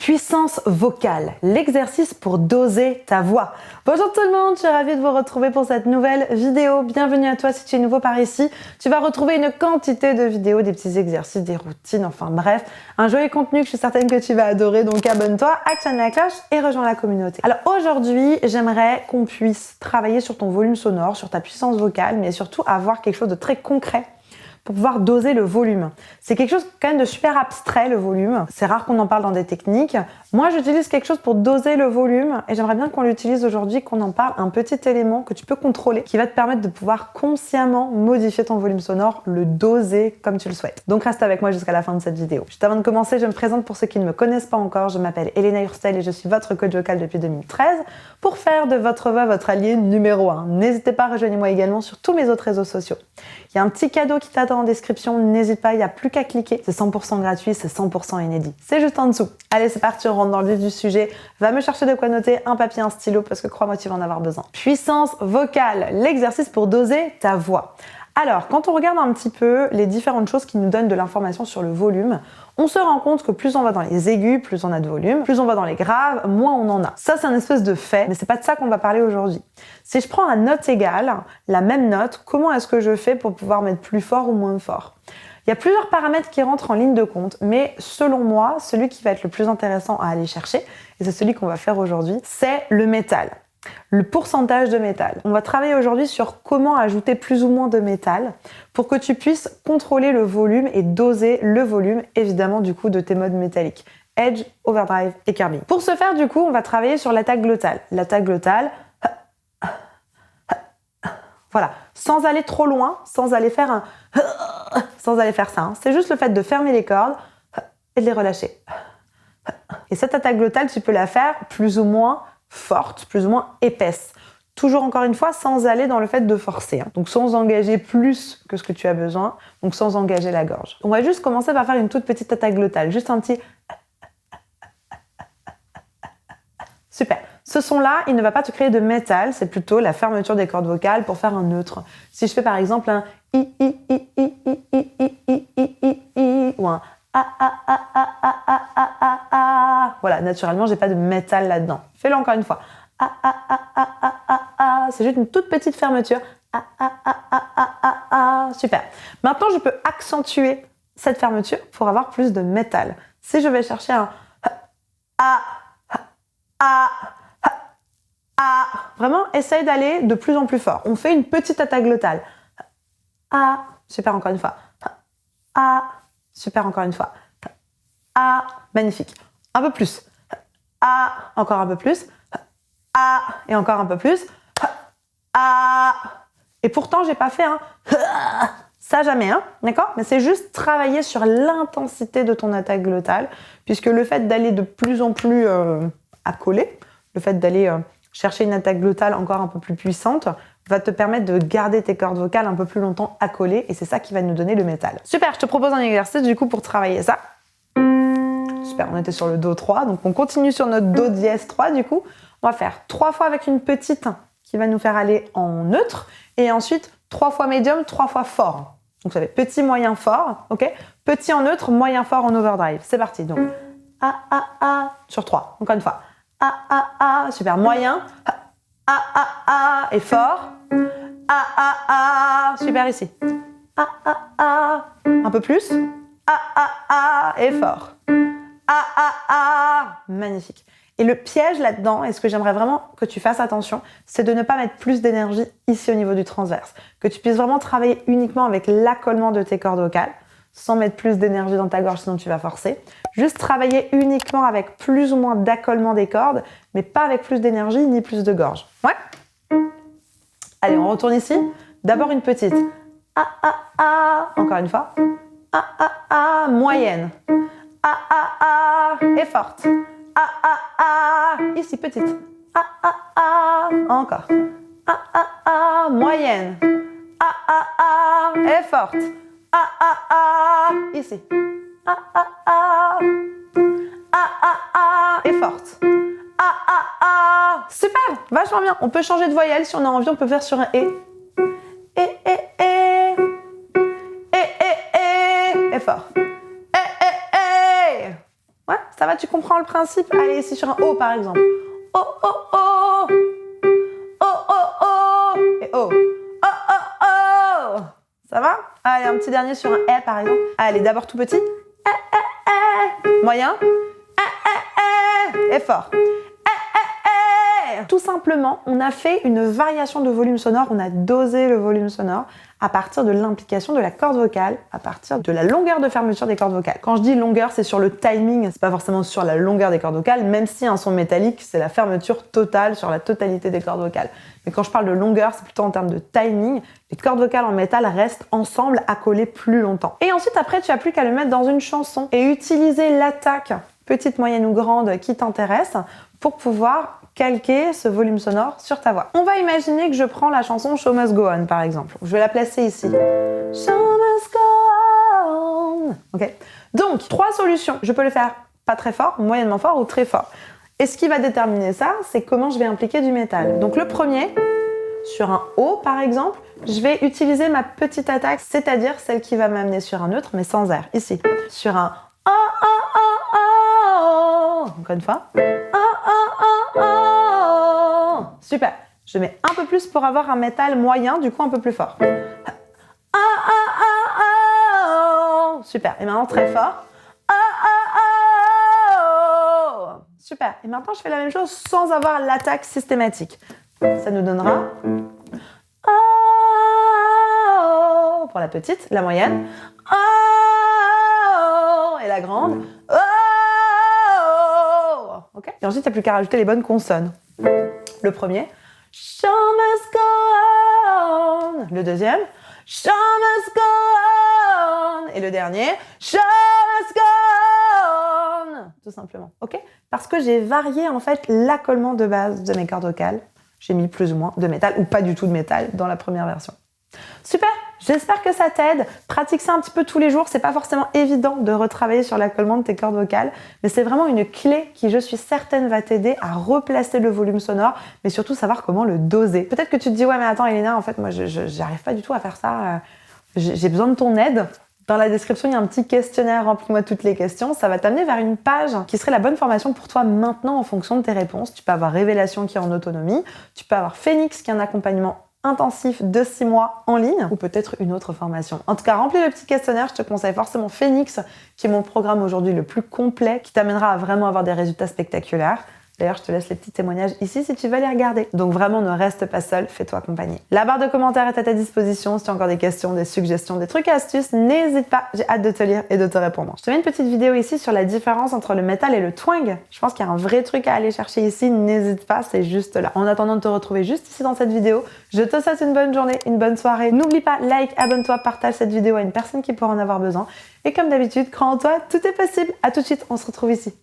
Puissance vocale, l'exercice pour doser ta voix. Bonjour tout le monde, je suis ravie de vous retrouver pour cette nouvelle vidéo. Bienvenue à toi si tu es nouveau par ici. Tu vas retrouver une quantité de vidéos, des petits exercices, des routines, enfin bref, un joli contenu que je suis certaine que tu vas adorer. Donc abonne-toi, actionne la cloche et rejoins la communauté. Alors aujourd'hui, j'aimerais qu'on puisse travailler sur ton volume sonore, sur ta puissance vocale, mais surtout avoir quelque chose de très concret pour pouvoir doser le volume. C'est quelque chose quand même de super abstrait, le volume. C'est rare qu'on en parle dans des techniques. Moi, j'utilise quelque chose pour doser le volume et j'aimerais bien qu'on l'utilise aujourd'hui, qu'on en parle, un petit élément que tu peux contrôler qui va te permettre de pouvoir consciemment modifier ton volume sonore, le doser comme tu le souhaites. Donc reste avec moi jusqu'à la fin de cette vidéo. Juste avant de commencer, je me présente pour ceux qui ne me connaissent pas encore. Je m'appelle Elena Hurstel et je suis votre coach vocal depuis 2013 pour faire de votre voix votre allié numéro 1. N'hésitez pas à rejoindre moi également sur tous mes autres réseaux sociaux. Il y a un petit cadeau qui t'attend en description, n'hésite pas, il n'y a plus qu'à cliquer. C'est 100% gratuit, c'est 100% inédit. C'est juste en dessous. Allez, c'est parti, on rentre dans le vif du sujet. Va me chercher de quoi noter, un papier, un stylo, parce que crois-moi, tu vas en avoir besoin. Puissance vocale, l'exercice pour doser ta voix. Alors, quand on regarde un petit peu les différentes choses qui nous donnent de l'information sur le volume, on se rend compte que plus on va dans les aigus, plus on a de volume, plus on va dans les graves, moins on en a. Ça, c'est un espèce de fait, mais c'est pas de ça qu'on va parler aujourd'hui. Si je prends à note égale, la même note, comment est-ce que je fais pour pouvoir mettre plus fort ou moins fort ? Il y a plusieurs paramètres qui rentrent en ligne de compte, mais selon moi, celui qui va être le plus intéressant à aller chercher, et c'est celui qu'on va faire aujourd'hui, c'est le métal. Le pourcentage de métal. On va travailler aujourd'hui sur comment ajouter plus ou moins de métal pour que tu puisses contrôler le volume et doser le volume, évidemment, du coup, de tes modes métalliques. Edge, overdrive et curbing. Pour ce faire, du coup, on va travailler sur l'attaque glottale. L'attaque glottale, voilà, sans aller trop loin, sans aller faire ça. Hein. C'est juste le fait de fermer les cordes et de les relâcher. Et cette attaque glottale, tu peux la faire plus ou moins forte, plus ou moins épaisse. Toujours encore une fois, sans aller dans le fait de forcer. Hein. Donc sans engager plus que ce que tu as besoin, donc sans engager la gorge. On va juste commencer par faire une toute petite attaque glottale, juste un petit... Super. Ce son-là, il ne va pas te créer de métal, c'est plutôt la fermeture des cordes vocales pour faire un neutre. Si je fais par exemple un i ou un voilà, naturellement, j'ai pas de métal là-dedans. Fais-le encore une fois. C'est juste une toute petite fermeture. Super. Maintenant, je peux accentuer cette fermeture pour avoir plus de métal. Si je vais chercher un vraiment, essaye d'aller de plus en plus fort. On fait une petite attaque glottale. Super, encore une fois. Super, encore une fois. Magnifique. Un peu plus. Encore un peu plus. Et encore un peu plus. Et pourtant, j'ai pas fait un ça jamais, hein, d'accord ? Mais c'est juste travailler sur l'intensité de ton attaque glottale, puisque le fait d'aller de plus en plus accolé, le fait d'aller chercher une attaque glottale encore un peu plus puissante, va te permettre de garder tes cordes vocales un peu plus longtemps accolées, et c'est ça qui va nous donner le métal. Super, je te propose un exercice du coup pour travailler ça. Super, on était sur le Do 3, donc on continue sur notre Do dièse 3 du coup. On va faire 3 fois avec une petite qui va nous faire aller en neutre, et ensuite 3 fois médium, 3 fois fort. Donc ça fait petit, moyen, fort, ok ? Petit en neutre, moyen, fort en overdrive. C'est parti, donc sur 3, encore une fois. Super, moyen, et fort, super ici. Un peu plus, et fort. Magnifique. Et le piège là-dedans, et ce que j'aimerais vraiment que tu fasses attention, c'est de ne pas mettre plus d'énergie ici au niveau du transverse. Que tu puisses vraiment travailler uniquement avec l'accollement de tes cordes vocales, sans mettre plus d'énergie dans ta gorge, sinon tu vas forcer. Juste travailler uniquement avec plus ou moins d'accollement des cordes, mais pas avec plus d'énergie ni plus de gorge. Ouais ? Allez, on retourne ici. D'abord une petite. Encore une fois. Moyenne. Et forte. Ici, petite. Encore. Moyenne. Et forte. Ici. Et forte. Super, vachement bien. On peut changer de voyelle si on a envie, on peut faire sur un et. Et fort. Ouais, Ça va, tu comprends le principe? Allez, ici sur un O par exemple. O, O, O. O, O, O. Et O. O, O, O. Ça va? Allez, un petit dernier sur un E par exemple. Allez, d'abord tout petit. Moyen. Et fort. Tout simplement, on a fait une variation de volume sonore, on a dosé le volume sonore à partir de l'implication de la corde vocale, à partir de la longueur de fermeture des cordes vocales. Quand je dis longueur, c'est sur le timing, c'est pas forcément sur la longueur des cordes vocales, même si un son métallique, c'est la fermeture totale sur la totalité des cordes vocales. Mais quand je parle de longueur, c'est plutôt en termes de timing. Les cordes vocales en métal restent ensemble, accolées plus longtemps. Et ensuite, après, tu n'as plus qu'à le mettre dans une chanson et utiliser l'attaque, petite, moyenne ou grande, qui t'intéresse, pour pouvoir calquer ce volume sonore sur ta voix. On va imaginer que je prends la chanson Show Must Go On par exemple. Je vais la placer ici. Show must go on. Ok. Donc, 3 solutions. Je peux le faire pas très fort, moyennement fort ou très fort. Et ce qui va déterminer ça, c'est comment je vais impliquer du métal. Donc le premier, sur un O par exemple, je vais utiliser ma petite attaque, c'est-à-dire celle qui va m'amener sur un neutre, mais sans air. Ici. Sur un O, O, O, O. Encore une fois. O, O, O, O. Super. Je mets un peu plus pour avoir un métal moyen, du coup un peu plus fort. O, O, O, O. Super. Et maintenant très fort. O, O, O. Super. Et maintenant je fais la même chose sans avoir l'attaque systématique. Ça nous donnera O pour la petite, la moyenne. O et la grande. O. Ok. Et ensuite, il n'y a plus qu'à rajouter les bonnes consonnes. Le premier, Show must go on. Le deuxième, Show must go on. Et le dernier, Show must go on. Tout simplement. Ok. Parce que j'ai varié en fait l'accollement de base de mes cordes vocales. J'ai mis plus ou moins de métal ou pas du tout de métal dans la première version. Super, j'espère que ça t'aide. Pratique ça un petit peu tous les jours. C'est pas forcément évident de retravailler sur l'accollement de tes cordes vocales, mais c'est vraiment une clé qui, je suis certaine, va t'aider à replacer le volume sonore, mais surtout savoir comment le doser. Peut-être que tu te dis, ouais, mais attends, Elena, en fait, moi, j'arrive pas du tout à faire ça. J'ai besoin de ton aide. Dans la description, il y a un petit questionnaire, remplis-moi toutes les questions. Ça va t'amener vers une page qui serait la bonne formation pour toi maintenant en fonction de tes réponses. Tu peux avoir Révélation qui est en autonomie, tu peux avoir Phoenix qui est un accompagnement intensif de 6 mois en ligne ou peut-être une autre formation. En tout cas, remplis le petit questionnaire, je te conseille forcément Phoenix qui est mon programme aujourd'hui le plus complet qui t'amènera à vraiment avoir des résultats spectaculaires. D'ailleurs, je te laisse les petits témoignages ici si tu veux les regarder. Donc vraiment, ne reste pas seul, fais-toi accompagner. La barre de commentaires est à ta disposition. Si tu as encore des questions, des suggestions, des trucs et astuces, n'hésite pas. J'ai hâte de te lire et de te répondre. Je te mets une petite vidéo ici sur la différence entre le métal et le twang. Je pense qu'il y a un vrai truc à aller chercher ici. N'hésite pas, c'est juste là. En attendant de te retrouver juste ici dans cette vidéo, je te souhaite une bonne journée, une bonne soirée. N'oublie pas, like, abonne-toi, partage cette vidéo à une personne qui pourra en avoir besoin. Et comme d'habitude, crois en toi, tout est possible. À tout de suite, on se retrouve ici.